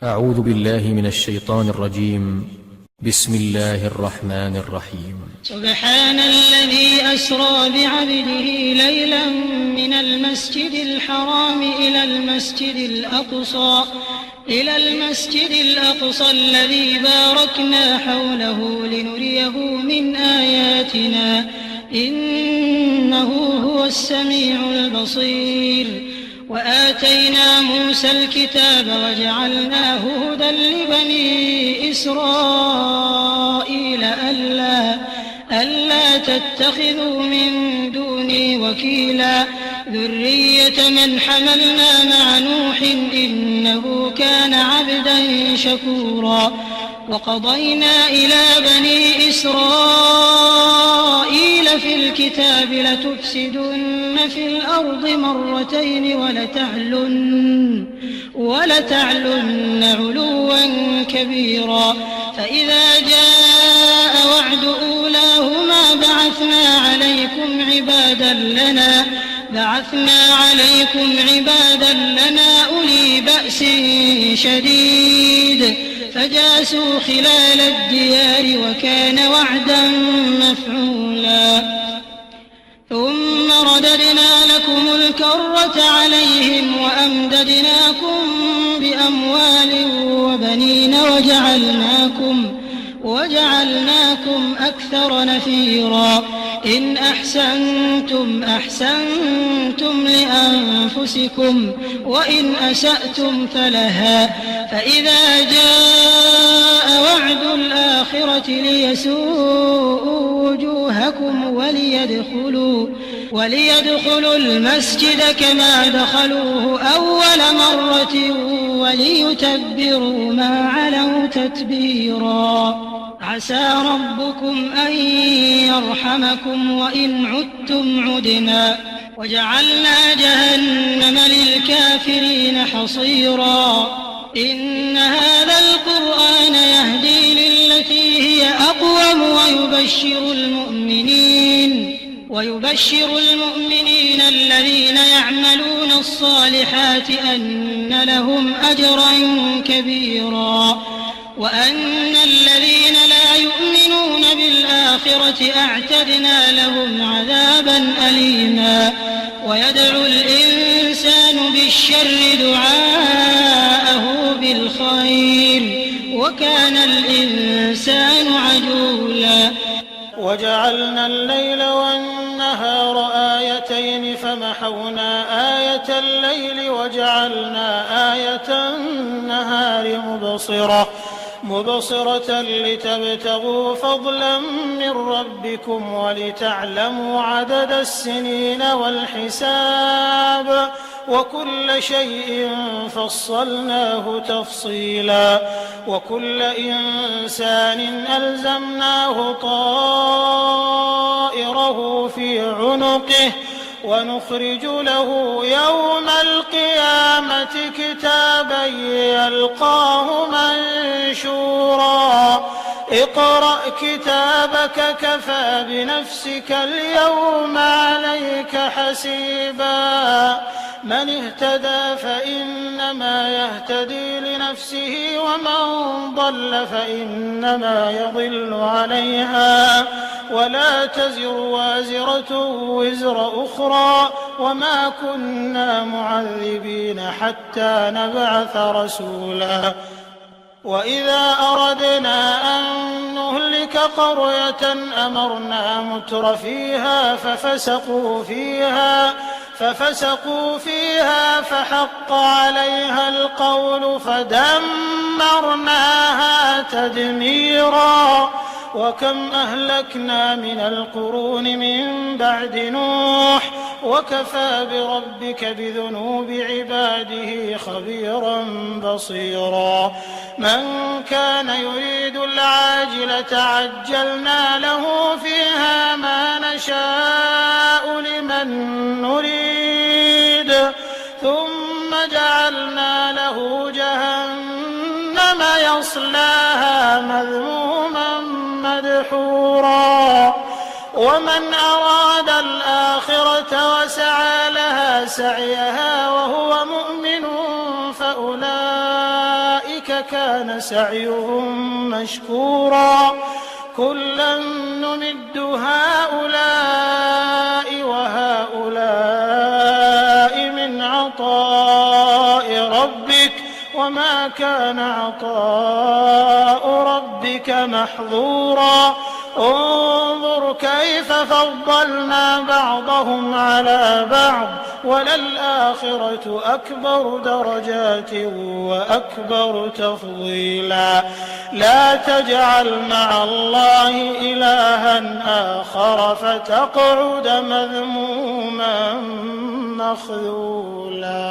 أعوذ بالله من الشيطان الرجيم. بسم الله الرحمن الرحيم. سبحان الذي أسرى بعبده ليلا من المسجد الحرام إلى المسجد الأقصى الذي باركنا حوله لنريه من آياتنا إنه هو السميع البصير. وآتينا موسى الكتاب وجعلناه هدى لبني إسرائيل ألا تتخذوا من دوني وكيلا ذرية من حملنا مع نوح إنه كان عبدا شكورا. وقضينا إلى بني إسرائيل في الكتاب لتفسدن في الأرض مرتين ولتعلن علوا كبيرا. فإذا جاء وعد أولاهما بعثنا عليكم عبادا لنا أولي بأس شديد فجاسوا خلال الديار وكان وعدا مفعولا. ثم رددنا لكم الكرة عليهم وأمددناكم بأموال وبنين وجعلناكم أكثر نفيرا. إن أحسنتم لأنفسكم وإن أسأتم فلها. فإذا جاء وعد الآخرة ليسوءوا وجوهكم وليدخلوا المسجد كما دخلوه أول مرة وليتبروا ما علوا تتبيرا. عسى ربكم أن يرحمكم وإن عدتم عدنا وجعلنا جهنم للكافرين حصيرا. إن هذا القرآن يهدي للتي هي أقوم ويبشر المؤمنين الذين يعملون الصالحات أن لهم أجرا كبيرا. وأن الذين لا يؤمنون بالآخرة أعتدنا لهم عذابا أليما. ويدعو الإنسان بالشر دعاءه بالخير وكان الإنسان عجولا. وجعلنا الليل والنهار آيتين فمحونا آية الليل وجعلنا آية النهار مبصرة لتبتغوا فضلا من ربكم ولتعلموا عدد السنين والحساب وكل شيء فصلناه تفصيلا. وكل إنسان ألزمناه طائره في عنقه ونخرج له يوم القيامة كتابا يلقاه منشورا. اقرأ كتابك كفى بنفسك اليوم عليك حسيبا. من اهتدى فإنما يهتدي لنفسه ومن ضل فإنما يضل عليها ولا تزر وازرة وزر أخرى وما كنا معذبين حتى نبعث رسولا. وإذا أردنا أن نهلك قرية أمرنا متر فيها ففسقوا فيها فحق عليها القول فدمرناها تدميرا. وكم أهلكنا من القرون من بعد نوح وكفى بربك بذنوب عباده خبيرا بصيرا. من كان يريد العاجلة عجلنا له فيها ما نشاء لمن نريد ثم جعلنا له جهنم يصلاها مذموما مدحورا. ومن أراد الآخرة وسعى لها سعيها وهو مؤمن فأولئك أولئك كان سعيهم مشكورا كلا نمد هؤلاء وهؤلاء من عطاء ربك وما كان عطاء ربك محظورا انظر كيف فضلنا بعضهم على بعض وللآخرة أكبر درجات وأكبر تفضيلا لا تجعل مع الله إلها آخر فتقعد مذموما مخذولا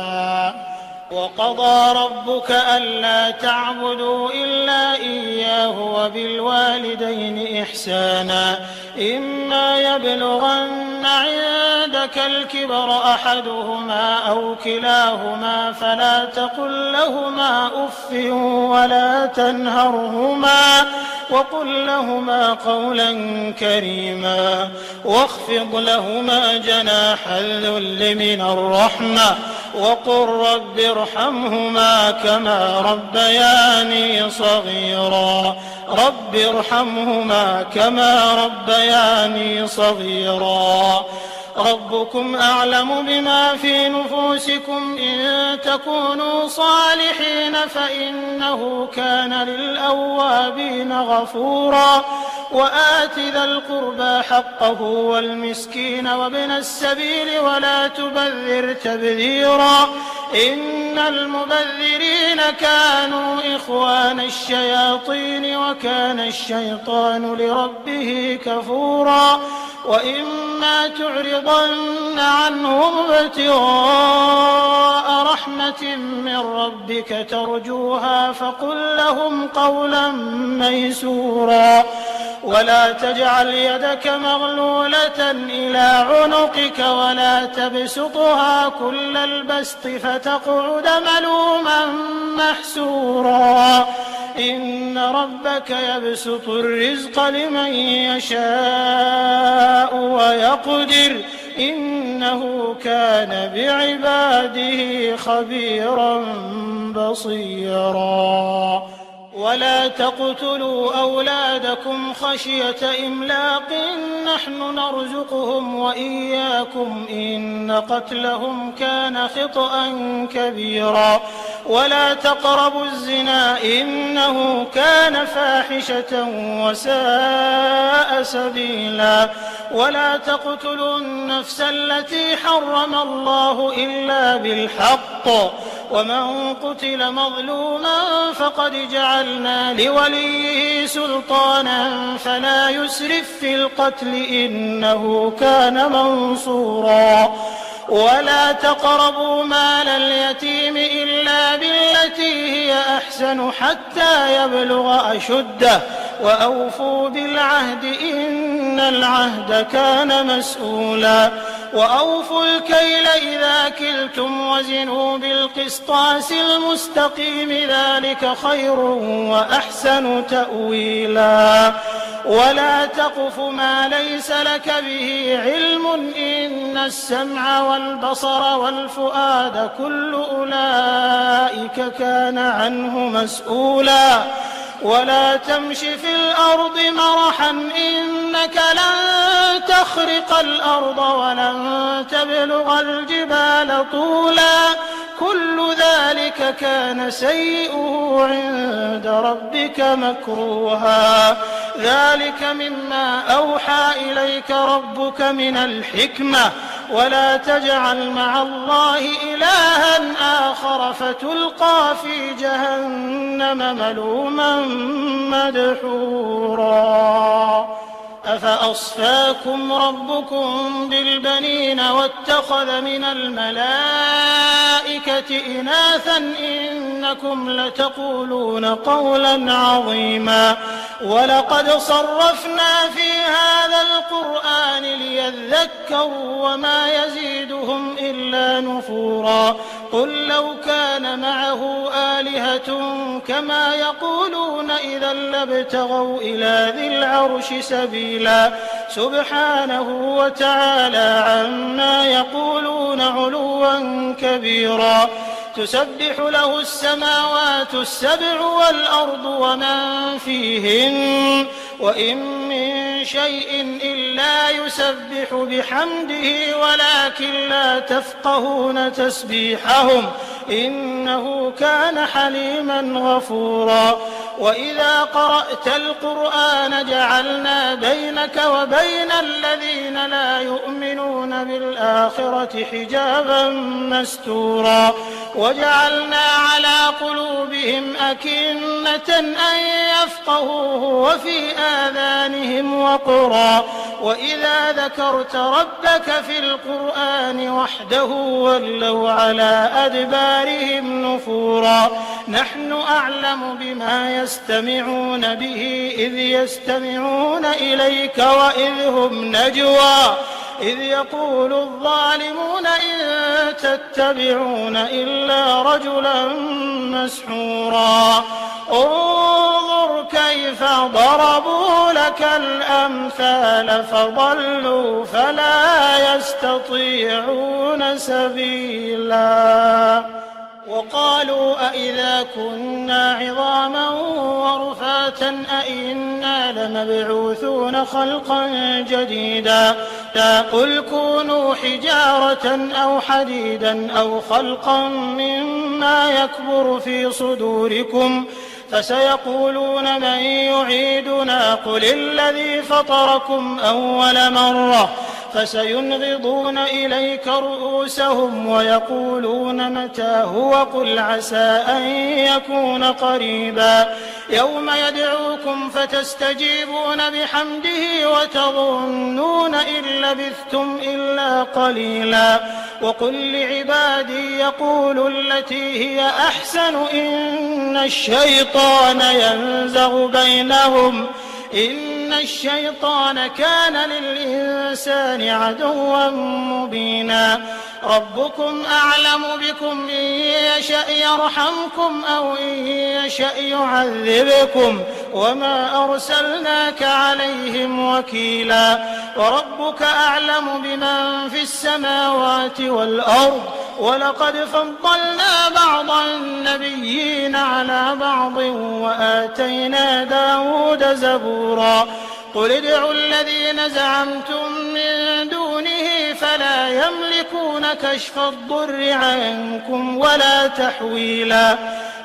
وقضى ربك ألا تعبدوا إلا إياه وبالوالدين إحسانا إما يبلغن عندك الكبر أحدهما أو كلاهما فلا تقل لهما أف ولا تنهرهما وقل لهما قولا كريما واخفض لهما جناح الذل من الرحمة وقل رب ارحمهما كما ربياني صغيرا رب ارحمهما كما ربياني صغيرا ربكم أعلم بما في نفوسكم إن تكونوا صالحين فإنه كان للأوابين غفورا وآت ذا القربى حقه والمسكين وابن السبيل ولا تبذر تبذيرا إن المبذرين كانوا إخوان الشياطين وكان الشيطان لربه كفورا وإما تعرضن عنهم ابتغاء رحمة من ربك ترجوها فقل لهم قولا ميسورا ولا تجعل يدك مغلولة إلى عنقك ولا تبسطها كل البسط فتقعد ملوما محسورا إن ربك يبسط الرزق لمن يشاء ويقدر إنه كان بعباده خبيرا بصيرا ولا تقتلوا أولادكم خشية إملاق نحن نرزقهم وإياكم إن قتلهم كان خطأ كبيرا ولا تقربوا الزنا إنه كان فاحشة وساء سبيلا ولا تقتلوا النفس التي حرم الله إلا بالحق ومن قتل مظلوما فقد جعلنا لوليه سلطانا فلا يسرف في القتل إنه كان منصورا ولا تقربوا مال اليتيم إلا بالتي هي أحسن حتى يبلغ أشده وأوفوا بالعهد إن العهد كان مسؤولا وأوفوا الكيل إذا كلتم وزنوا بالقسطاس المستقيم ذلك خير وأحسن تأويلا ولا تقف ما ليس لك به علم إن السمع والبصر والفؤاد كل أولئك كان عنه مسؤولا ولا تمش في الأرض مرحا إنك لن تخرق الأرض ولن تبلغ الجبال طولا كل ذلك كان سيئه عند ربك مكروها ذلك مما أوحى إليك ربك من الحكمة ولا تجعل مع الله إلها آخر فتلقى في جهنم ملوما مدحورا أفأصفاكم ربكم بالبنين واتخذ من الملائكة إناثا إنكم لتقولون قولا عظيما ولقد صرفنا في هذا القرآن ليذكروا وما يزيدهم إلا نفورا قل لو كان معه آلهة كما يقولون إذا لابتغوا إلى ذي العرش سبيلا سبحانه وتعالى عما يقولون علوا كبيرا تسبح له السماوات السبع والأرض ومن فيهن وإن من شيء إلا يسبح بحمده ولكن لا تفقهون تسبيحهم إنه كان حليما غفورا وإذا قرأت القرآن جعلنا بينك وبين الذين لا يؤمنون بالآخرة حجابا مستورا وجعلنا على قلوبهم أكنة أن يفقهوه وفي آذانهم وقرا وإذا ذكرت ربك في القرآن وحده ولوا على أدبارهم نفورا نحن أعلم بما يستمعون به إذ يستمعون إليك وإذ هم نجوى إذ يقول الظالمون إن تتبعون إلا رجلا مسحورا انظر كيف ضربوا لك الأمثال فضلوا فلا يستطيعون سبيلا وقالوا أئذا كنا عظاما ورفاتا أئنا لمبعوثون خلقا جديدا قل كونوا حجارة أو حديدا أو خلقا مما يكبر في صدوركم فسيقولون من يعيدنا قل الذي فطركم أول مرة فسينغضون إليك رؤوسهم ويقولون متى هو قل عسى أن يكون قريبا يوم يدعوكم فتستجيبون بحمده وتظنون إن لبثتم إلا قليلا وقل لعبادي يقولوا التي هي أحسن إن الشيطان ينزغ بينهم إن الشيطان كان للإنسان عدوا مبينا ربكم أعلم بكم إن يشأ يرحمكم أو إن يشأ يعذبكم وما أرسلناك عليهم وكيلا وربك أعلم بمن في السماوات والأرض ولقد فضلنا بعض النبيين على بعض وآتينا داود زبورا قل ادعوا الذين زعمتم من دونه فلا يملكون كشف الضر عنكم ولا تحويلا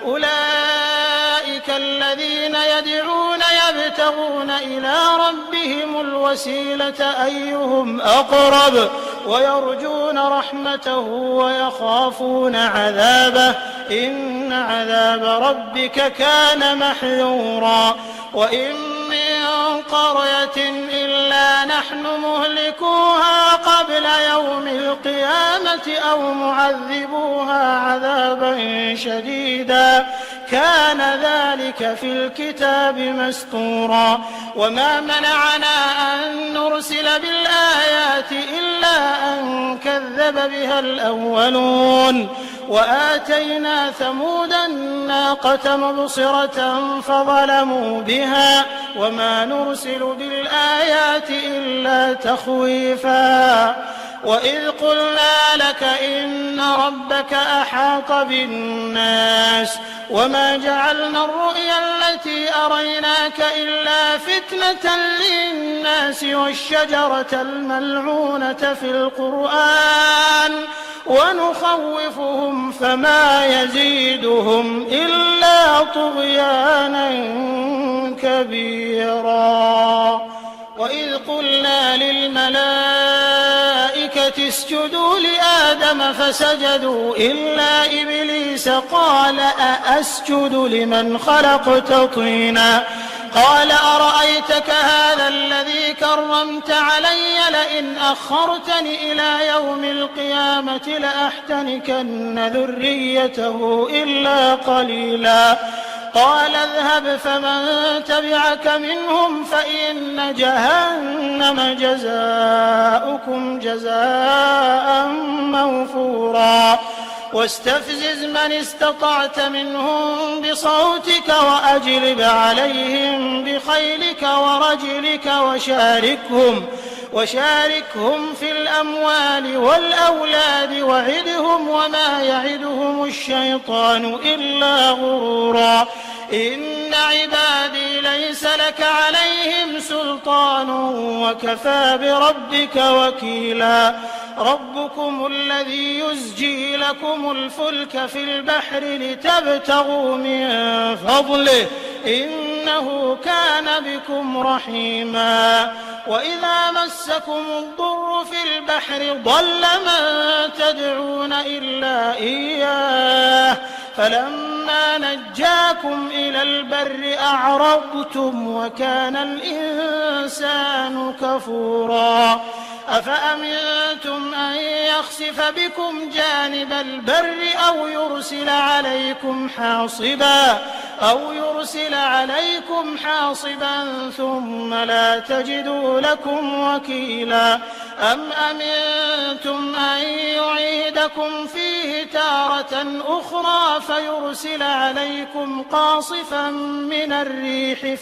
أولئك الذين يدعون يبتغون إلى ربهم الوسيلة أيهم أقرب ويرجون رحمته ويخافون عذابه إن عذاب ربك كان محذورا وإن من قرية إلا نحن مهلكوها قبل يوم القيامة أو معذبوها عذابا شديدا كان ذلك في الكتاب مسطورا وما منعنا أن نرسل بالآيات إلا أن كذب بها الأولون وآتينا ثمود الناقة مبصرة فظلموا بها وما نرسل بالآيات إلا تخويفا وإذ قلنا لك إن ربك أحاط بالناس وما جعلنا الرؤيا التي أريناك إلا فتنة للناس والشجرة الملعونة في القرآن ونخوفهم فما يزيدهم إلا طغيانا كبيرا وإذ قلنا للملائكة اسجدوا لآدم فسجدوا إلا إبليس قال أأسجد لمن خلقت طينا قال أرأيتك هذا الذي كرمت علي لئن أخرتني إلى يوم القيامة لأحتنكن ذريته إلا قليلا قال اذهب فمن تبعك منهم فإن جهنم جزاؤكم جزاء موفورا واستفزز من استطعت منهم بصوتك وأجلب عليهم بخيلك ورجلك وشاركهم في الأموال والأولاد وعدهم وما يعدهم الشيطان إلا غرورا إن عبادي ليس لك عليهم سلطان وكفى بربك وكيلا ربكم الذي يزجي لكم الفلك في البحر لتبتغوا من فضله إنه كان بكم رحيما وإذا مسكم الضر في البحر ضل من تدعون إلا إياه فلما نجاكم إلى البر أعرضتم وكان الإنسان كفورا أفأمنتم أن يخسف بكم جانب البر أو يرسل عليكم حاصبا ثم لا تجدوا لكم وكيلا أم أمنتم أن يعيدكم فيه تارة أخرى فيرسل عليكم قاصفا من الريح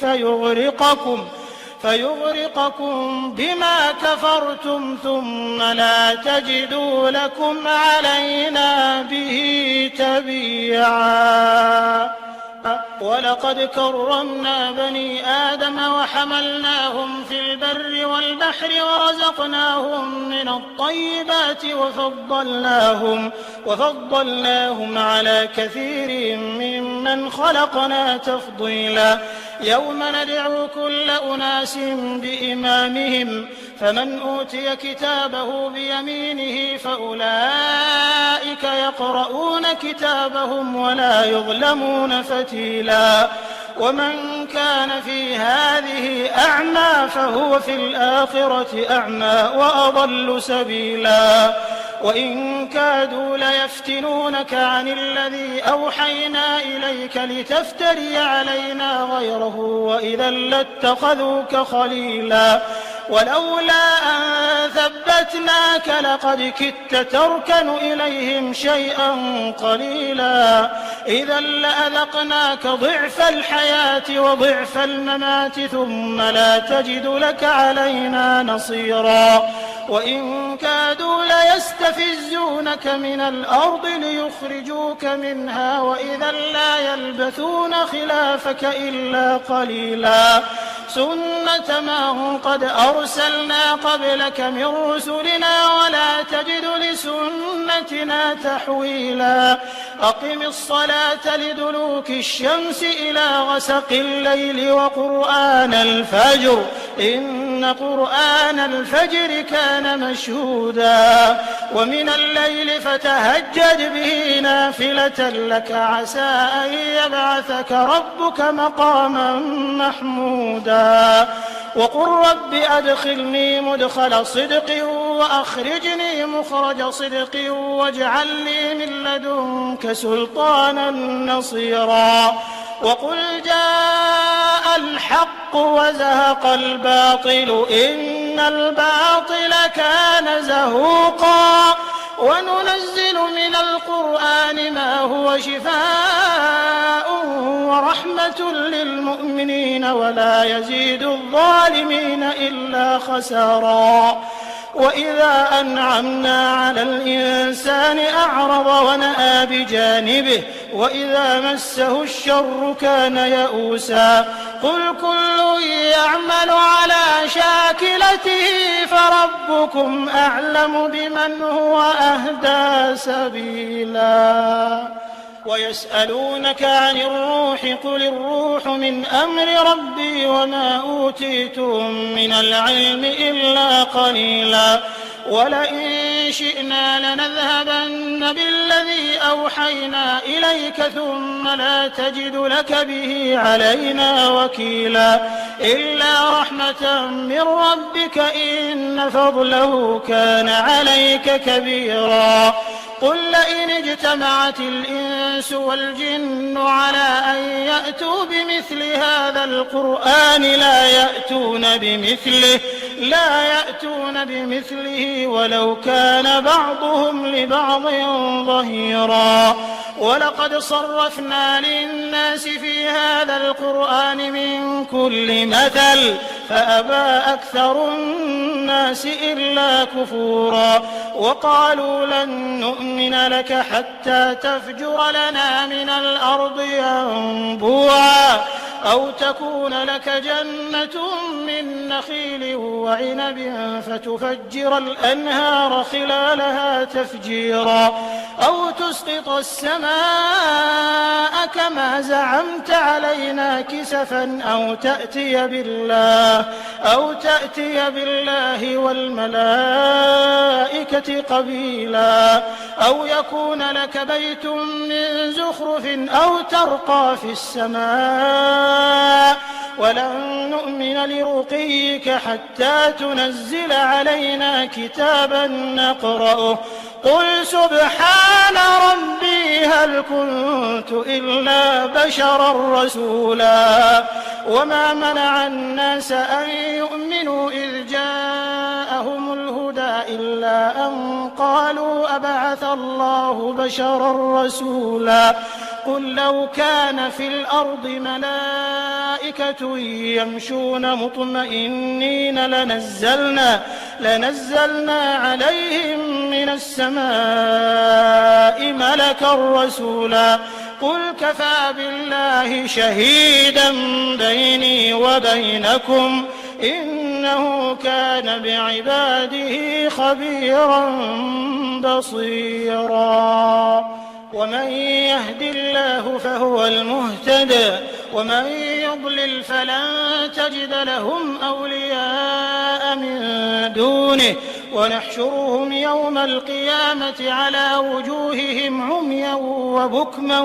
فيغرقكم بما كفرتم ثم لا تجدوا لكم علينا به تبيعا ولقد كرمنا بني آدم وحملناهم في البر والبحر ورزقناهم من الطيبات وفضلناهم على كثير ممن خلقنا تفضيلا يوم ندعو كل أناس بإمامهم فمن أوتي كتابه بيمينه فأولئك يقرؤون كتابهم ولا يظلمون فتيلا ومن كان في هذه أعمى فهو في الآخرة أعمى وأضل سبيلا وإن كادوا ليفتنونك عن الذي أوحينا إليك لتفتري علينا غيره وإذا لاتخذوك خليلا ولولا أن ثبتناك لقد كدت تركن إليهم شيئا قليلا إذا لأذقناك ضعف الحياة وضعف الممات ثم لا تجد لك علينا نصيرا وإن كادوا ليستفزونك من الأرض ليخرجوك منها وإذا لا يلبثون خلافك إلا قليلا سنة من قد أرسلنا قبلك من رسلنا ولا تجد لسنتنا تحويلا أقم الصلاة لدلوك الشمس إلى غسق الليل وقرآن الفجر إن قرآن الفجر كان مشهودا ومن الليل فتهجد به نافلة لك عسى أن يبعثك ربك مقاما محمودا وقل رب أدخلني مدخل صدق وأخرجني مخرج صدق واجعل لي من لدنك سلطانا نصيرا وقل جاء الحق وزهق الباطل إن الباطل كان زهوقا وننزل من القرآن ما هو شفاء ورحمة للمؤمنين ولا يزيد الظالمين إلا خسارا وإذا أنعمنا على الإنسان أعرض ونأى بجانبه وإذا مسه الشر كان يئوسا قل كل يعمل على شاكلته فربكم أعلم بمن هو أهدى سبيلا ويسألونك عن الروح قل الروح من أمر ربي وما أوتيتم من العلم إلا قليلا ولئن شئنا لنذهبن بالذي أوحينا إليك ثم لا تجد لك به علينا وكيلا إلا رحمة من ربك إن فضله كان عليك كبيرا قل لئن اجتمعت الإنس والجن على أن يأتوا بمثل هذا القرآن لا يأتون بمثله ولو كان بعضهم لبعض ظهيرا ولقد صرفنا للناس في هذا القرآن من كل مثل فأبى أكثر الناس إلا كفورا وقالوا لن نؤمن لك حتى تفجر لنا من الأرض ينبوعا أو تكون لك جنة من نخيل وعنب فتفجر الأنهار خلالها تفجيرا أو تسقط السماء كما زعمت علينا كسفا أو تأتي بالله والملائكة قبيلا أو يكون لك بيت من زخرف أو ترقى في السماء ولن نؤمن لرقيك حتى تنزل علينا كتابا نقرأه قل سبحان ربي هل كنت إلا بشرا رسولا وما منع الناس أن يؤمنوا إذ جاءهم الهدى إلا أن قالوا أبعث الله بشرا رسولا قل لو كان في الأرض ملائكة يمشون مطمئنين لنزلنا عليهم من السماء ملكا رسولا قل كفى بالله شهيدا بيني وبينكم إنه كان بعباده خبيرا بصيرا ومن يهد الله فهو المهتد ومن يضلل فلن تجد لهم أولياء من دونه ونحشرهم يوم القيامة على وجوههم عميا وبكما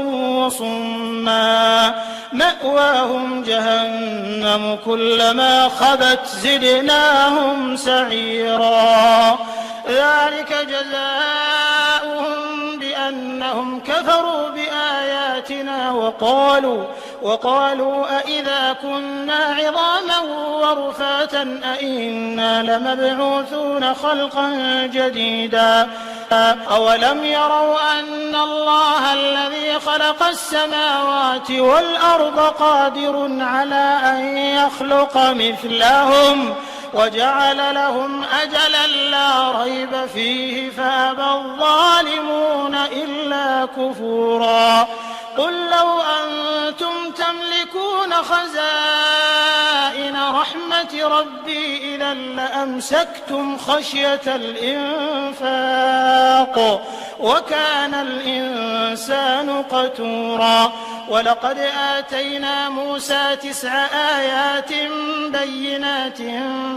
وصما مأواهم جهنم كلما خبت زدناهم سعيرا ذلك جزاؤهم بأنهم كفروا بآياتنا وقالوا أئذا كنا عظاما ورفاتا أئنا لمبعوثون خلقا جديدا أولم يروا أن الله الذي خلق السماوات والأرض قادر على أن يخلق مثلهم وجعل لهم أجلا لا ريب فيه فأبى الظالمون إلا كفورا قل لو أنتم تملكون خزائن رحمة ربي إذا لأمسكتم خشية الإنفاق وكان الإنسان قتورا ولقد آتينا موسى 9 آيات بينات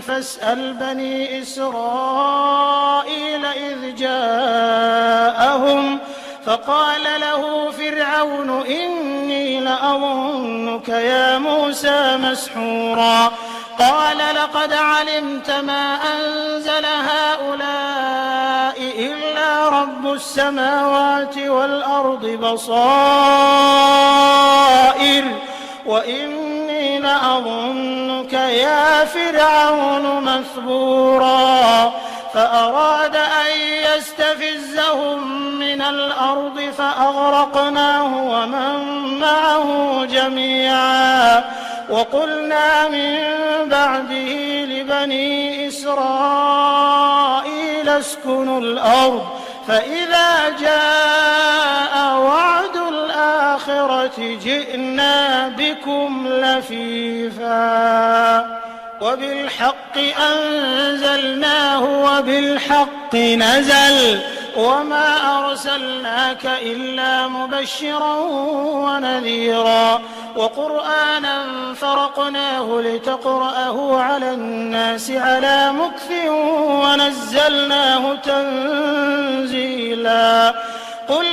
فاسأل بني إسرائيل إذ جاءهم فقال له فرعون إني لأظنك يا موسى مسحورا قال لقد علمت ما أنزل هؤلاء إلا رب السماوات والأرض بصائر وإني لأظنك يا فرعون مثبورا فأراد أن يستفزهم من الأرض فأغرقناه ومن معه جميعا وقلنا من بعده لبني إسرائيل اسكنوا الأرض فإذا جاء وعد الآخرة جئنا بكم لفيفا وبالحق أنزلناه وبالحق نزل وما أرسلناك إلا مبشرا ونذيرا وقرآنا فرقناه لتقرأه على الناس على مكث ونزلناه تنزيلا قل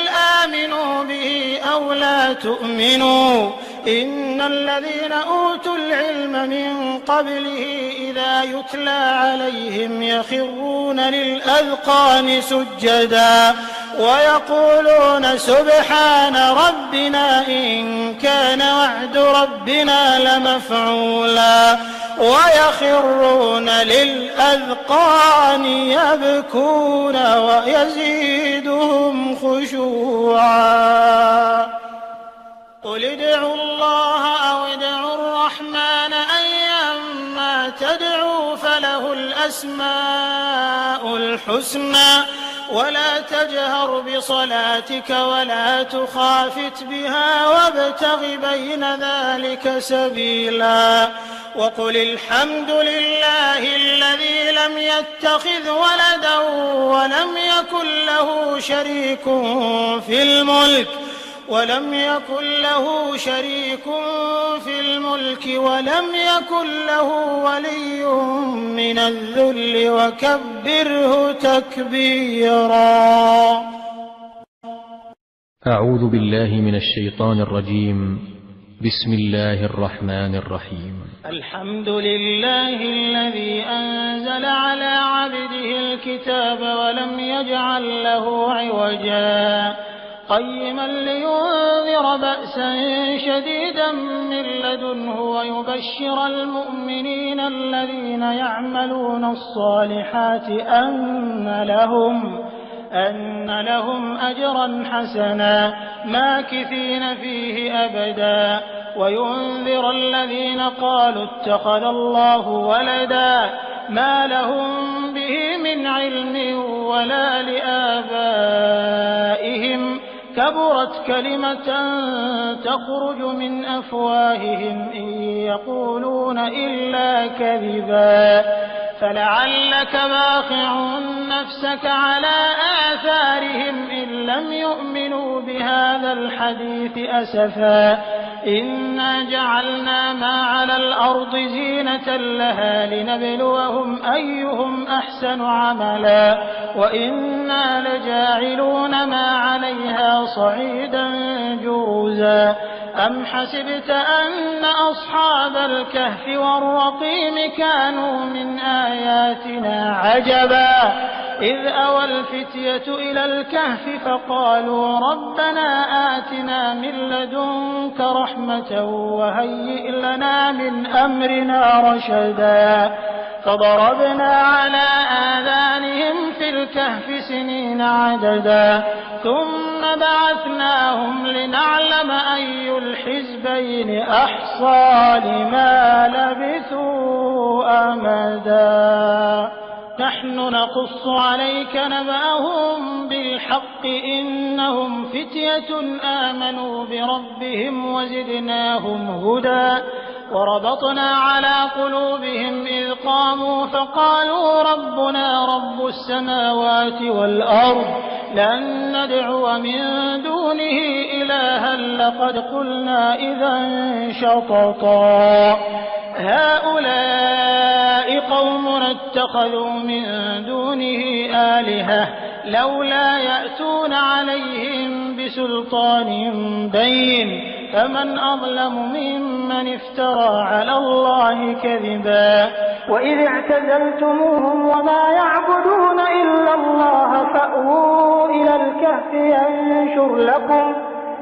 آمنوا به أو لا تؤمنوا إن الذين أوتوا العلم من قبله إذا يتلى عليهم يخرون للأذقان سجدا ويقولون سبحان ربنا إن كان وعد ربنا لمفعولا ويخرون للأذقان يبكون ويزيدهم خشوعا قل ادعوا الله أو ادعوا الرحمن أيما تدعو فله الأسماء الحسنى ولا تجهر بصلاتك ولا تخافت بها وابتغ بين ذلك سبيلا وقل الحمد لله الذي لم يتخذ ولدا ولم يكن له شريك في الملك ولم يكن له ولي من الذل وكبره تكبيرا. أعوذ بالله من الشيطان الرجيم. بسم الله الرحمن الرحيم. الحمد لله الذي أنزل على عبده الكتاب ولم يجعل له عوجا قيما لينذر بأسا شديدا من لدنه ويبشر المؤمنين الذين يعملون الصالحات أن لهم أجرا حسنا ماكثين فيه أبدا وينذر الذين قالوا اتخذ الله ولدا ما لهم به من علم ولا لآبائهم كبرت كلمة تخرج من أفواههم إن يقولون إلا كذبا فلعلك باخع نفسك على آثارهم إن لم يؤمنوا بهذا الحديث أسفا إنا جعلنا ما على الأرض زينة لها لنبلوهم أيهم أحسن عملا وإنا لجاعلون ما عليها صعيدا جرزا أم حسبت أن أصحاب الكهف والرقيم كانوا من آياتنا عجبا إذ أوى الفتية إلى الكهف فقالوا ربنا آتنا من لدنك رحمة وهيئ لنا من أمرنا رشدا فضربنا على آذانهم في الكهف سنين عددا ثم بعثناهم لنعلم أي الحزبين أحصى لما لبثوا أمدا نحن نقص عليك نبأهم بالحق إنهم فتية آمنوا بربهم وزدناهم هدى وربطنا على قلوبهم إذ قاموا فقالوا ربنا رب السماوات والأرض لن ندعو من دونه إلها لقد قلنا إذا شططا هؤلاء قومنا اتخذوا من دونه آلهة لولا يأتون عليهم بسلطان بين فمن أظلم ممن افترى على الله كذبا وإذ اعتزلتموهم وما يعبدون إلا الله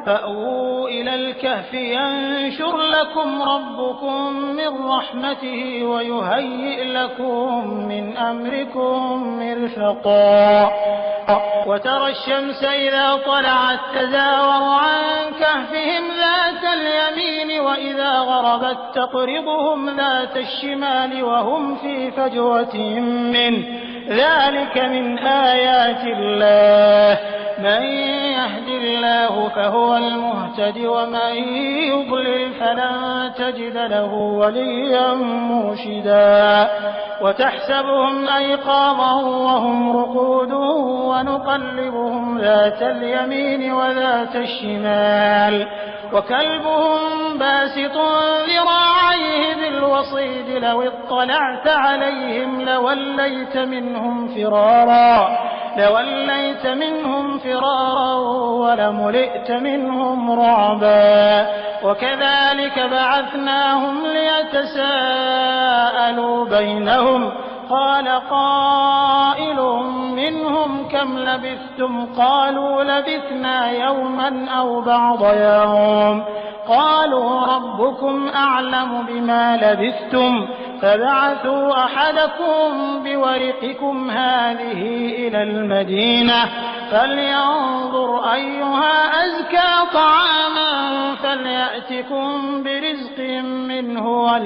فأووا إلى الكهف ينشر لكم ربكم من رحمته ويهيئ لكم من أمركم مرفقا وترى الشمس إذا طلعت تزاور عن كهفهم ذات اليمين وإذا غربت تقرضهم ذات الشمال وهم في فجوة منه ذلك من آيات الله من يهد الله فهو المهتد ومن يضلل فلن تجد له وليا مرشدا وتحسبهم أيقاظا وهم رقود ونقلبهم ذات اليمين وذات الشمال وكلبهم باسط ذراعيه بالوصيد لو اطلعت عليهم لوليت منهم فرارا ولملئت منهم رعبا وكذلك بعثناهم ليتساءلوا بينهم قال قائل منهم كم لبثتم قالوا لبثنا يوما أو بعض يوم قالوا ربكم أعلم بما لبثتم فبعثوا أحدكم بورقكم هذه إلى المدينة فلينظر أيها أزكى طعاما فليأتكم برزق منه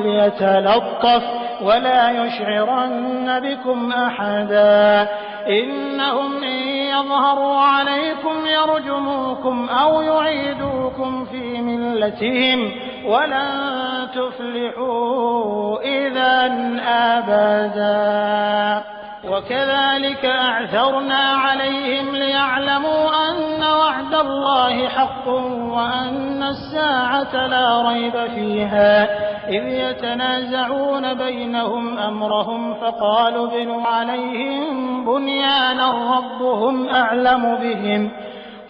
ولا يشعرن بكم أحدا إنهم إن يظهروا عليكم يرجموكم أو يعيدوكم في ملتهم ولن تفلحوا إذا أبدا وكذلك أعثرنا عليهم ليعلموا أن وعد الله حق وأن الساعة لا ريب فيها إذ يتنازعون بينهم أمرهم فقالوا ابنوا عليهم بنيانا ربهم أعلم بهم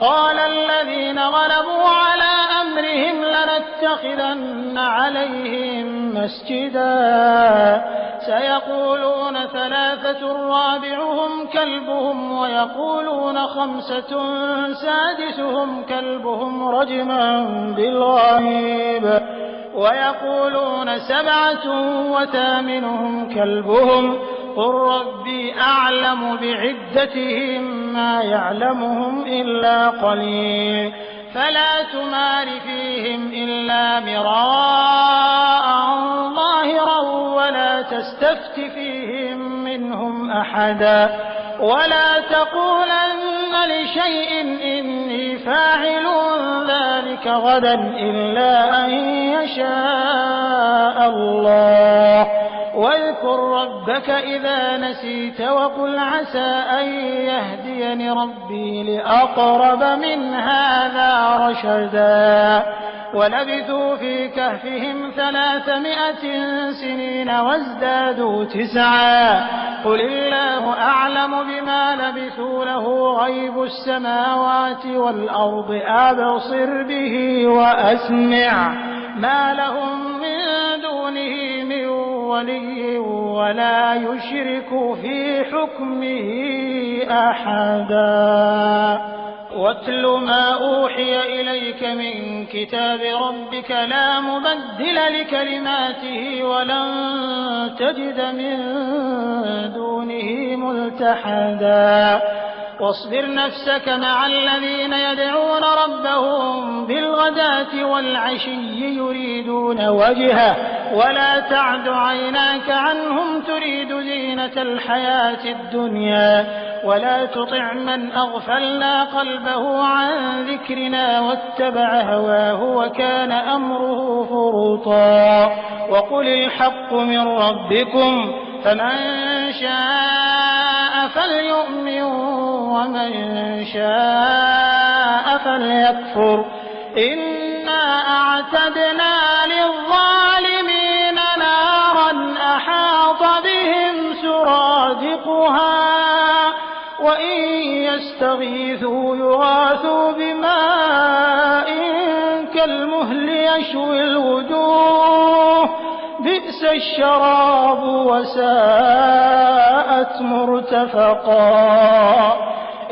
قال الذين غلبوا على أمرهم لنتخذن عليهم مسجدا سيقولون 3 رابعهم كلبهم ويقولون 5 سادسهم كلبهم رجما بالغيب ويقولون 7 وثامنهم كلبهم قل ربي أعلم بعدتهم ما يعلمهم إلا قليل فلا تمار فيهم إلا مراء ظاهرا ولا تستفت فيهم منهم أحدا ولا تقولن لشيء إني فاعل ذلك غدا إلا أن يشاء الله واذكر ربك إذا نسيت وقل عسى أن يهديني ربي لأقرب من هذا رشدا ولبثوا في كهفهم 300 سنين وازدادوا 9 قل الله أعلم بما لبثوا له غيب السماوات والأرض أبصر به وأسمع ما لهم من دونه من ولي ولا يشرك في حكمه أحدا واتل ما أوحي إليك من كتاب ربك لا مبدل لكلماته ولن تجد من دونه ملتحدا واصبر نفسك مع الذين يدعون ربهم بالغداة والعشي يريدون وجهه ولا تعد عيناك عنهم تريد زينة الحياة الدنيا ولا تطع من أغفلنا قلبه عن ذكرنا واتبع هواه وكان أمره فرطا وقل الحق من ربكم فمن شاء فليؤمن ومن شاء فليكفر إنا أعتدنا للظالمين نارا أحاط بهم سرادقها وإن يستغيثوا يغاثوا بماء كالمهل يشوي الوجوه بئس الشراب وساءت مرتفقا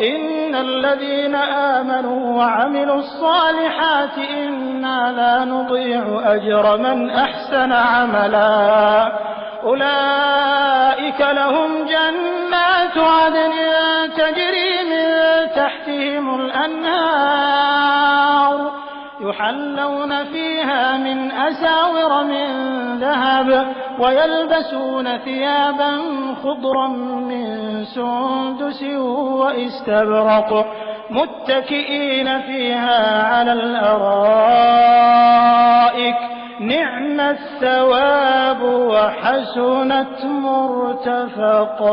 إن الذين آمنوا وعملوا الصالحات إنا لا نضيع أجر من أحسن عملا أولئك لهم جنات عدن تجري من تحتهم الأنهار يحلون فيها من أساور من ذهب ويلبسون ثيابا خضرا من سندس واستبرق متكئين فيها على الأرائك نعم الثواب وحسنت مرتفقا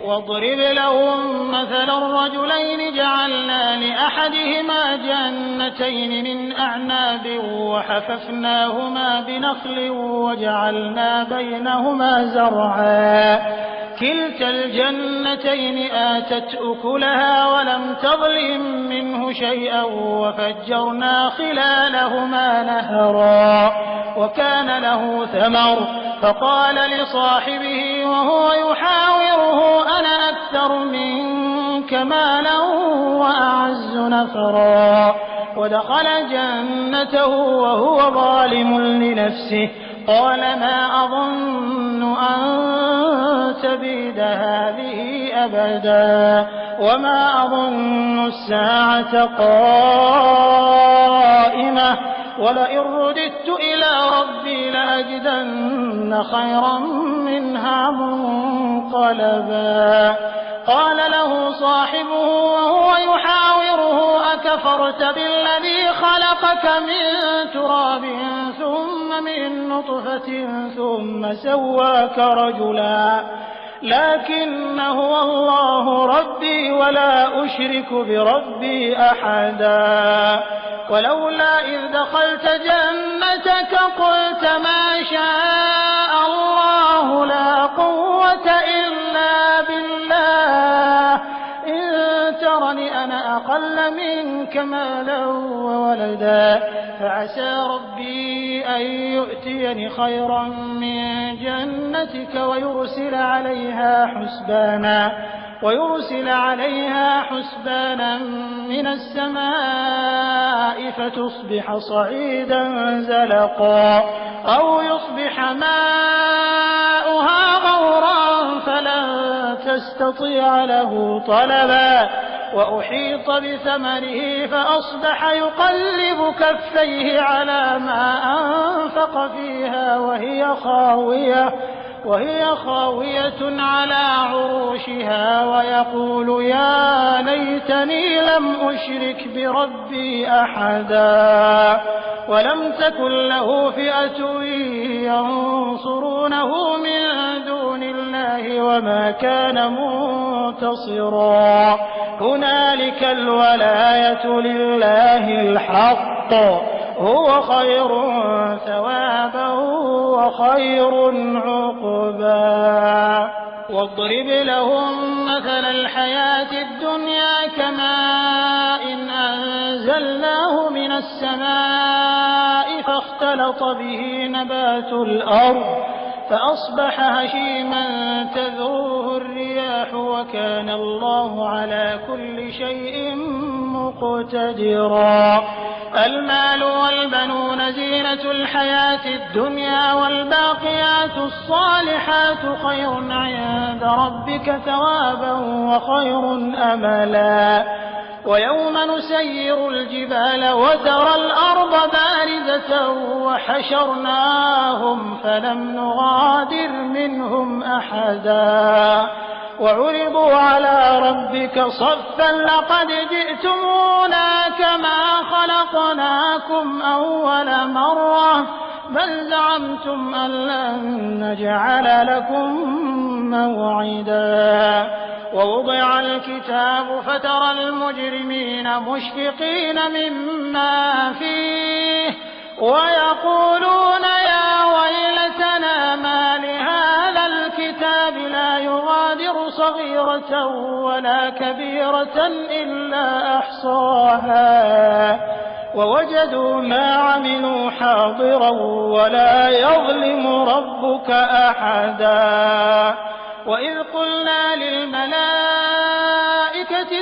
واضرب لهم مثل الرجلين جعلنا لأحدهما جنتين من أعناب وحففناهما بنخل وجعلنا بينهما زرعا كلتا الجنتين آتت أكلها ولم تظلم منه شيئا وفجرنا خلالهما نهرا وكان له ثمر فقال لصاحبه وهو يحاوره أنا أكثر منك مالا وأعز نفرا ودخل جنته وهو ظالم لنفسه قال ما أظن أن تبيد هذه أبدا وما أظن الساعة قائمة ولئن رددت إلى ربي لأجدن خيرا منها منقلبا قال له صاحبه وهو يحاوره أكفرت بالذي خلقك من تراب ثم من نطفة ثم سواك رجلا لكن هو الله ربي ولا أشرك بربي أحدا ولولا إذ دخلت جنتك قلت ما شاء الله لا قوة إلا بالله إن ترني أنا أقل منك مالا وولدا فعسى ربي أن يؤتيني خيرا من جنتك ويرسل عليها حسبانا من السماء فتصبح صعيدا زلقا أو يصبح ماؤها غورا فلن تستطيع له طلبا وأحيط بثمره فأصبح يقلب كفيه على ما أنفق فيها وهي خاوية على عروشها ويقول يا ليتني لم أشرك بربي أحدا ولم تكن له فئة ينصرونه من دون الله وما كان منتصرا هنالك الولاية لله الحق هو خير ثوابا وخير عقبا واضرب لهم مثل الحياة الدنيا كماء إن أنزلناه من السماء فاختلط به نبات الأرض فأصبح هشيما تذروه الرياح وكان الله على كل شيء مقتدرا المال والبنون زينة الحياة الدنيا والباقيات الصالحات خير عند ربك ثوابا وخير أملا ويوم نسير الجبال وترى الأرض بارزة وحشرناهم فلم نغادر منهم أحدا وعرضوا على ربك صفا لقد جئتمونا كما خلقناكم أول مرة بل زعمتم أن لن نجعل لكم موعدا ووضع الكتاب فترى المجرمين مشفقين مما فيه ويقولون يا ويلتنا ما لهذا الكتاب لا يغادر صغيرة ولا كبيرة إلا أحصاها ووجدوا ما عملوا حاضرا ولا يظلم ربك أحدا وإذ قلنا للملائكة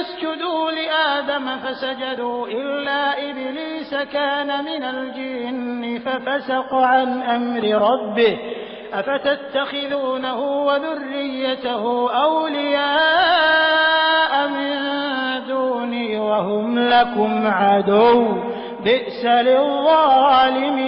اسجدوا لآدم فسجدوا إلا إبليس كان من الجن ففسق عن أمر ربه أفتتخذونه وذريته أولياء من دوني وهم لكم عدو بئس للظالمين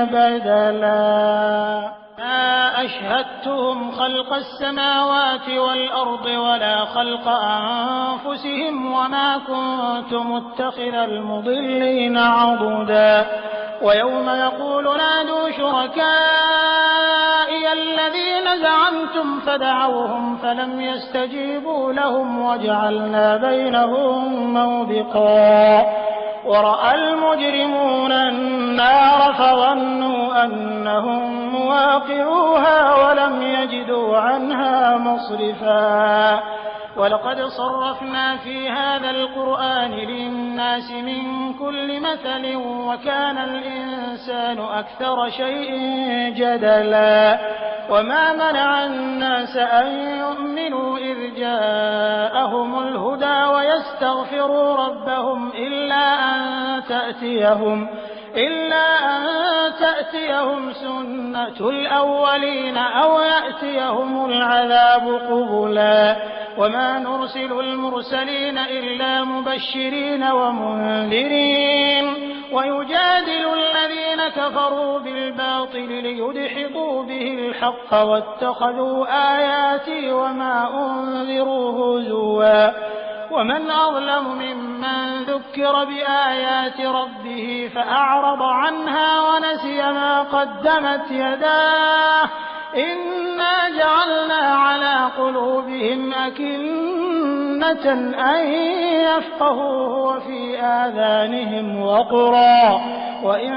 بدلا ما أشهدتهم خلق السماوات والأرض ولا خلق أنفسهم وما كنت متخذ المضلين عضدا ويوم يقول نادوا شركائي الذين زعمتم فدعوهم فلم يستجيبوا لهم وجعلنا بينهم موبقا ورأى المجرمون النار فظنوا أنهم مواقعوها ولم يجدوا عنها مصرفا ولقد صرفنا في هذا القرآن للناس من كل مثل وكان الإنسان أكثر شيء جدلا وما منع الناس أن يؤمنوا إذ جاءهم الهدى ويستغفروا ربهم إلا أن تأتيهم سنة الأولين أو يأتيهم العذاب قبلا وما نرسل المرسلين إلا مبشرين ومنذرين ويجادل الذين كفروا بالباطل ليدحضوا به الحق واتخذوا آياتي وما أنذروا هزوا ومن أظلم ممن ذكر بآيات ربه فأعرض عنها ونسي ما قدمت يداه إنا جعلنا على قلوبهم أكنة أن يفقهوه وفي آذانهم وقرا وإن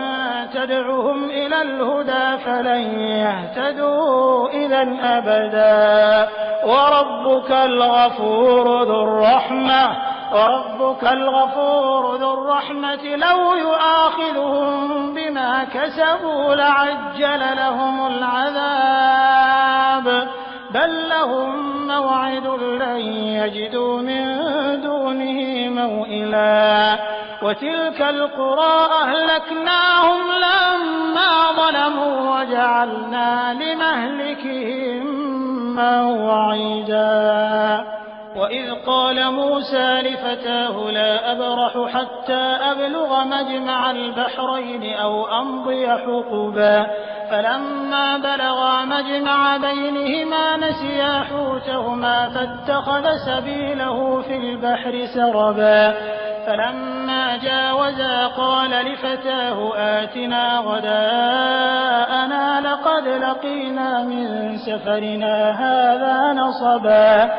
تدعهم إلى الهدى فلن يهتدوا إذا أبدا وربك الغفور ذو الرحمة لو يؤاخذهم بما كسبوا لعجل لهم العذاب بل لهم موعد لن يجدوا من دونه موئلا وتلك القرى أهلكناهم لما ظلموا وجعلنا لمهلكهم موعدا وإذ قال موسى لفتاه لا أبرح حتى أبلغ مجمع البحرين أو أمضي حقبا فلما بلغا مجمع بينهما نسيا حوتهما فاتخذ سبيله في البحر سربا فلما جاوزا قال لفتاه آتنا غداءنا لقد لقينا من سفرنا هذا نصبا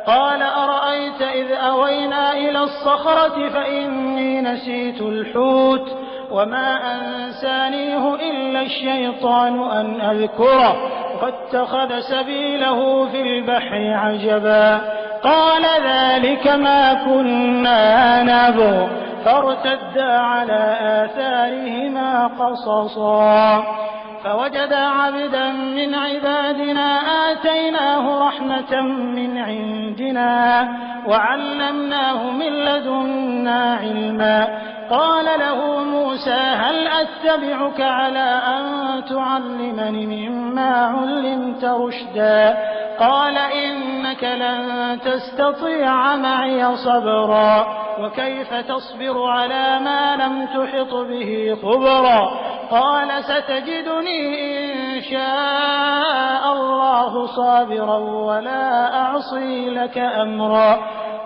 قال أرأيت إذ أوينا إلى الصخرة فإني نسيت الحوت وما أنسانيه إلا الشيطان أن أذكره واتخذ سبيله في البحر عجبا قال ذلك ما كنا نبغ فارتدا على آثارهما قصصا فوجدا عبدا من عبادنا آتيناه رحمة من عندنا وعلمناه من لدنا علما قال له موسى هل أتبعك على أن تعلمني مما علمت رشدا قال إنك لن تستطيع معي صبرا وكيف تصبر على ما لم تحط به خبرا قال ستجدني إن شاء الله صابرا ولا أعصي لك أمرا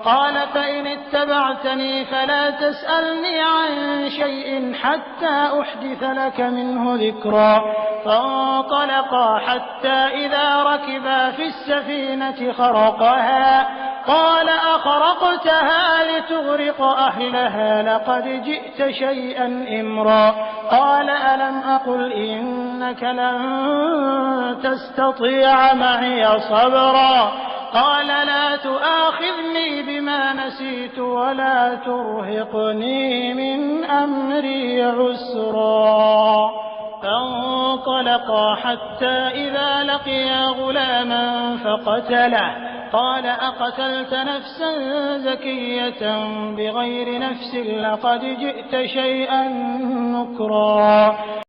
قال فإن اتبعتني فلا تسألني عن شيء حتى أحدث لك منه ذكرا فانطلقا حتى إذا ركبا في السفينة خرقها قال أخرقتها لتغرق أهلها لقد جئت شيئا إمرا قال ألم أقل إنك لن تستطيع معي صبرا قال لا تؤاخذني بما نسيت ولا ترهقني من أمري عسرا فانطلقا حتى إذا لقيا غلاما فقتله قال أقتلت نفسا زكية بغير نفس لقد جئت شيئا نكرا